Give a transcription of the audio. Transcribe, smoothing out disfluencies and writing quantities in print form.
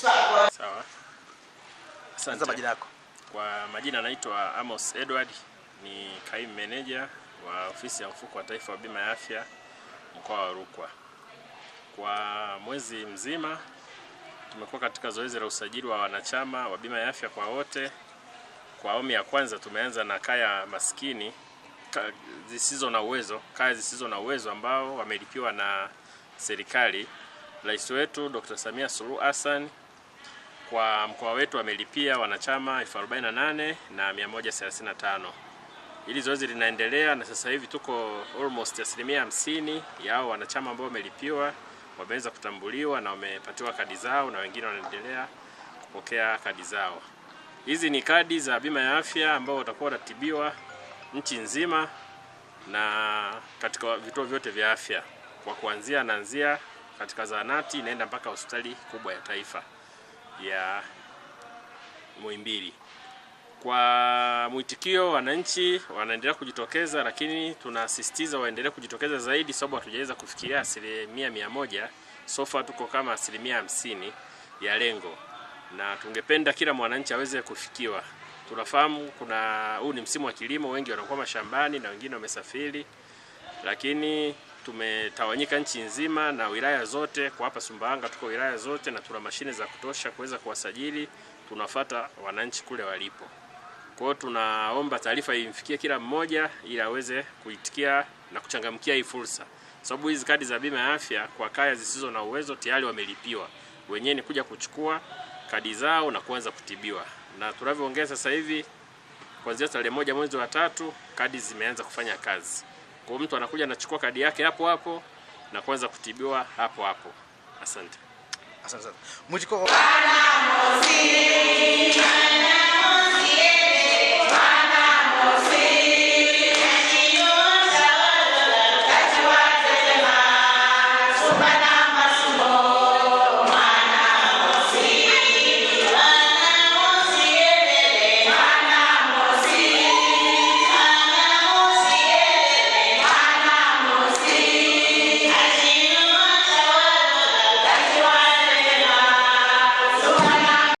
Sawa. Asante. Majina yako? Kwa majina naitwa Amos Edward, ni kaimu meneja wa ofisi ya mfuko wa taifa wa bima ya afya mkoa wa Rukwa. Kwa mwezi mzima tumekuwa katika zoezi la usajili wa wanachama wa bima ya afya kwa wote. Kwa awamu ya kwanza tumeanza na kaya maskini zisizo na uwezo ambao wamelipiwa na serikali. Rais wetu Dr. Samia Suluhu Hassan kwa mkoa wetu amelipia wanachama 48,135. Hili zoezi linaendelea na sasa hivi tuko almost 50% yao wanachama ambao wamelipiwa wameweza kutambuliwa na wamepatiwa kadi zao, na wengine wanaendelea kupokea kadi zao. Hizi ni kadi za bima ya afya ambao watakuwa wanatibiwa nchi nzima na katika vituo vyote vya afya, kwa kuanzia naanzia katika zahanati inaenda mpaka hospitali kubwa ya taifa ya Muhimbili. Kwa mwitikio, wananchi wanaendelea kujitokeza, lakini tunasisitiza waendelee kujitokeza zaidi sababu hatujaweza kufikia 100%. So far tuko kama 50% ya lengo, na tungependa kila mwananchi aweze kufikiwa. Tunafahamu huu ni msimu wa kilimo, wengi wanakuwa mashambani na wengine wamesafiri, lakini tumetawanyika nchi nzima na wilaya zote. Kwa hapa Sumbawanga tuko wilaya zote na tuna mashine za kutosha kuweza kuwasajili. Tunafuata wananchi kule walipo. Kwa hiyo tunaomba taarifa imfikie kila mmoja ili aweze kuitikia na kuchangamkia hii fursa. Sababu hizi kadi za bima ya afya kwa kaya zisizo na uwezo tayari wamelipiwa. Wenyewe ni kuja kuchukua kadi zao na kuanza kutibiwa. Na tunavyoongea sasa hivi kuanzia tarehe 1 mwezi wa 3 kadi zimeanza kufanya kazi. Kwa mtu anakuja anachukua kadi yake hapo hapo na kuanza kutibiwa hapo hapo. Asante. Asante sana. Mwijiko